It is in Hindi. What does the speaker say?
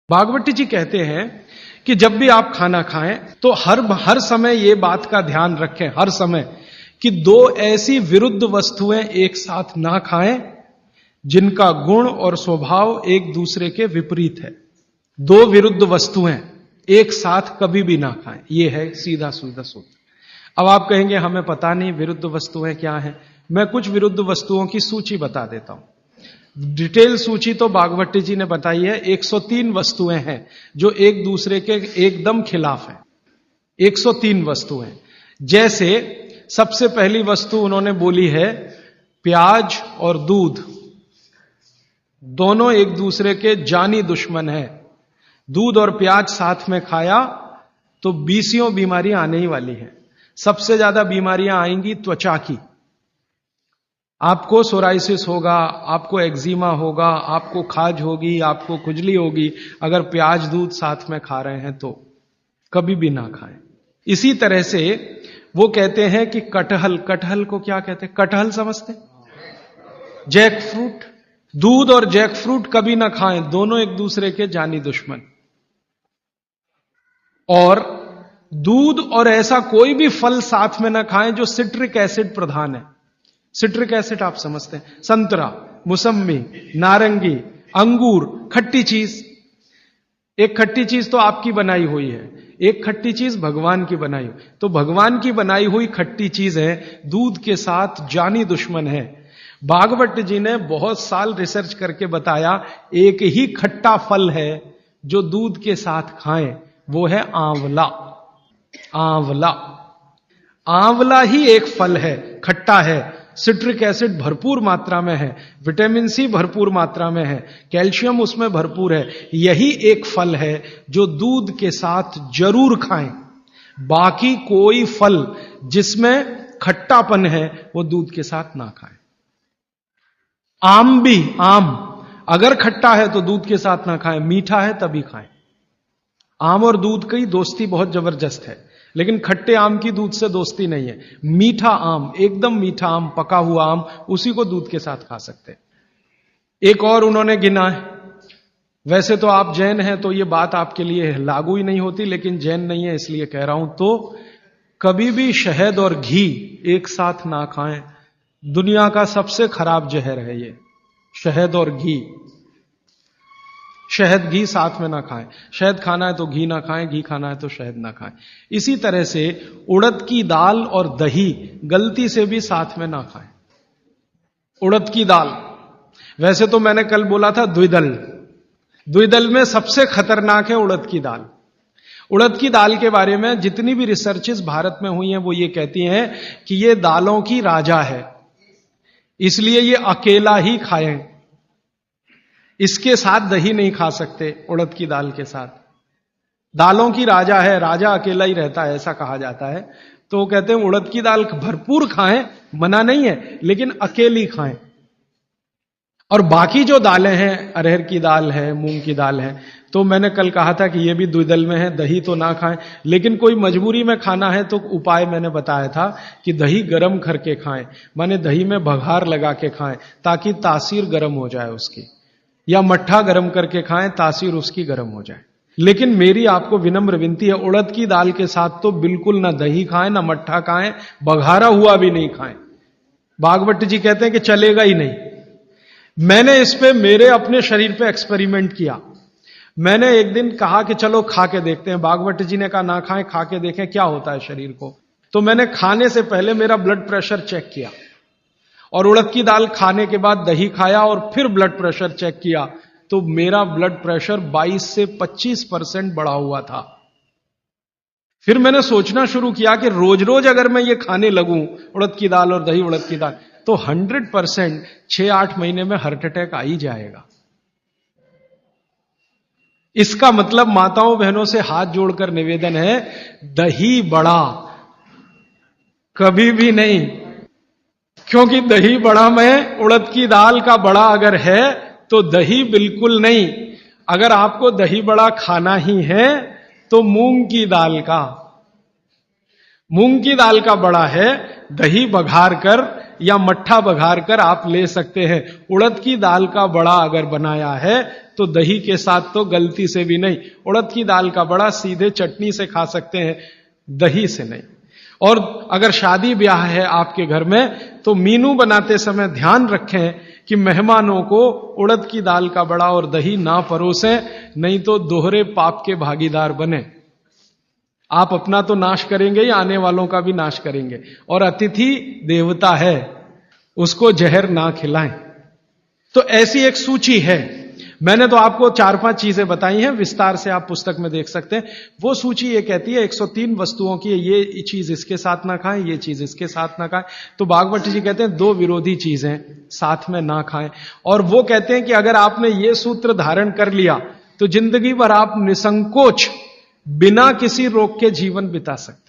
भागवती जी कहते हैं कि जब भी आप खाना खाएं तो हर समय ये बात का ध्यान रखें, हर समय, कि दो ऐसी विरुद्ध वस्तुएं एक साथ ना खाएं जिनका गुण और स्वभाव एक दूसरे के विपरीत है। दो विरुद्ध वस्तुएं एक साथ कभी भी ना खाएं, ये है सीधा सीधा सूत्र। अब आप कहेंगे हमें पता नहीं विरुद्ध वस्तुएं क्या हैं। मैं कुछ विरुद्ध वस्तुओं की सूची बता देता हूं। डिटेल सूची तो भागवती जी ने बताई है। 103 वस्तुएं हैं जो एक दूसरे के एकदम खिलाफ हैं। 103 वस्तुएं। जैसे सबसे पहली वस्तु उन्होंने बोली है प्याज और दूध, दोनों एक दूसरे के जानी दुश्मन हैं। दूध और प्याज साथ में खाया तो 20 बीमारियां आने ही वाली हैं। सबसे ज्यादा बीमारियां आएंगी त्वचा की। आपको सोराइसिस होगा, आपको एक्जिमा होगा, आपको खाज होगी, आपको खुजली होगी अगर प्याज दूध साथ में खा रहे हैं तो कभी भी ना खाएं। इसी तरह से वो कहते हैं कि कटहल को क्या कहते हैं? कटहल समझते? जैक फ्रूट, दूध और जैक फ्रूट कभी ना खाएं, दोनों एक दूसरे के जानी दुश्मन। और दूध और ऐसा कोई भी फल साथ में ना खाएं जो सिट्रिक एसिड प्रधान है। सिट्रिक एसिड आप समझते हैं? संतरा, मुसम्मी, नारंगी, अंगूर, खट्टी चीज। एक खट्टी चीज तो आपकी बनाई हुई है, एक खट्टी चीज भगवान की बनाई हुई। तो भगवान की बनाई हुई खट्टी चीज है, दूध के साथ जानी दुश्मन है। भागवत जी ने बहुत साल रिसर्च करके बताया एक ही खट्टा फल है जो दूध के साथ खाएं, वो है आंवला। आंवला, आंवला ही एक फल है, खट्टा है, सिट्रिक एसिड भरपूर मात्रा में है, विटामिन सी भरपूर मात्रा में है, कैल्शियम उसमें भरपूर है। यही एक फल है जो दूध के साथ जरूर खाएं। बाकी कोई फल जिसमें खट्टापन है वो दूध के साथ ना खाएं। आम भी, आम अगर खट्टा है तो दूध के साथ ना खाएं, मीठा है तभी खाएं। आम और दूध की दोस्ती बहुत जबरदस्त है, लेकिन खट्टे आम की दूध से दोस्ती नहीं है। मीठा आम, एकदम मीठा आम, पका हुआ आम, उसी को दूध के साथ खा सकते हैं। एक और उन्होंने गिना है। वैसे तो आप जैन हैं तो ये बात आपके लिए लागू ही नहीं होती, लेकिन जैन नहीं है इसलिए कह रहा हूं। तो कभी भी शहद और घी एक साथ ना खाएं। दुनिया का सबसे खराब जहर है ये, शहद और घी। शहद घी साथ में ना खाएं। शहद खाना है तो घी ना खाएं, घी खाना है तो शहद ना खाएं। इसी तरह से उड़द की दाल और दही गलती से भी साथ में ना खाएं। उड़द की दाल, वैसे तो मैंने कल बोला था द्विदल, द्विदल में सबसे खतरनाक है उड़द की दाल। उड़द की दाल के बारे में जितनी भी रिसर्चेस भारत में हुई हैं वो ये कहती हैं कि ये दालों की राजा है, इसलिए ये अकेला ही खाएं। इसके साथ दही नहीं खा सकते। उड़द की दाल के साथ, दालों की राजा है, राजा अकेला ही रहता है ऐसा कहा जाता है। तो कहते हैं उड़द की दाल भरपूर खाएं, मना नहीं है, लेकिन अकेली खाएं। और बाकी जो दालें हैं, अरहर की दाल है, मूंग की दाल है, तो मैंने कल कहा था कि ये भी द्विदल में है, दही तो ना खाएं। लेकिन कोई मजबूरी में खाना है तो उपाय मैंने बताया था कि दही गर्म करके खाएं, माने दही में बघार लगा के खाएं ताकि तासीर गर्म हो जाए उसकी, या मट्ठा गर्म करके खाएं, तासीर उसकी गर्म हो जाए। लेकिन मेरी आपको विनम्र विनती है, उड़द की दाल के साथ तो बिल्कुल ना दही खाएं, ना मट्ठा खाएं, बघारा हुआ भी नहीं खाएं। भागवत जी कहते हैं कि चलेगा ही नहीं। मैंने इस पे मेरे अपने शरीर पे एक्सपेरिमेंट किया। मैंने एक दिन कहा कि चलो खा के देखते हैं। भागवत जी ने कहा ना खाएं, खा के देखें क्या होता है शरीर को। तो मैंने खाने से पहले मेरा ब्लड प्रेशर चेक किया, और उड़द की दाल खाने के बाद दही खाया और फिर ब्लड प्रेशर चेक किया, तो मेरा ब्लड प्रेशर 22 से 25% बढ़ा हुआ था। फिर मैंने सोचना शुरू किया कि रोज रोज अगर मैं ये खाने लगूं उड़द की दाल और दही, उड़द की दाल, तो 100% 6-8 महीने में हार्ट अटैक आ ही जाएगा। इसका मतलब माताओं बहनों से हाथ जोड़कर निवेदन है, दही बड़ा कभी भी नहीं, क्योंकि दही बड़ा में उड़द की दाल का बड़ा अगर है तो दही बिल्कुल नहीं। अगर आपको दही बड़ा खाना ही है तो मूंग की दाल का बड़ा है। दही बघार कर या मट्ठा बघार कर आप ले सकते हैं। उड़द की दाल का बड़ा अगर बनाया है तो दही के साथ तो गलती से भी नहीं। उड़द की दाल का बड़ा सीधे चटनी से खा सकते हैं, दही से नहीं। और अगर शादी ब्याह है आपके घर में तो मीनू बनाते समय ध्यान रखें कि मेहमानों को उड़द की दाल का बड़ा और दही ना परोसें, नहीं तो दोहरे पाप के भागीदार बने। आप अपना तो नाश करेंगे ही, आने वालों का भी नाश करेंगे। और अतिथि देवता है, उसको जहर ना खिलाएं। तो ऐसी एक सूची है। मैंने तो आपको 4-5 चीजें बताई हैं, विस्तार से आप पुस्तक में देख सकते हैं। वो सूची ये कहती है 103 वस्तुओं की, ये चीज इसके साथ ना खाएं, ये चीज इसके साथ ना खाएं। तो भागवत जी कहते हैं 2 विरोधी चीजें साथ में ना खाएं। और वो कहते हैं कि अगर आपने ये सूत्र धारण कर लिया तो जिंदगी भर आप निसंकोच बिना किसी रोग के जीवन बिता सकते हैं।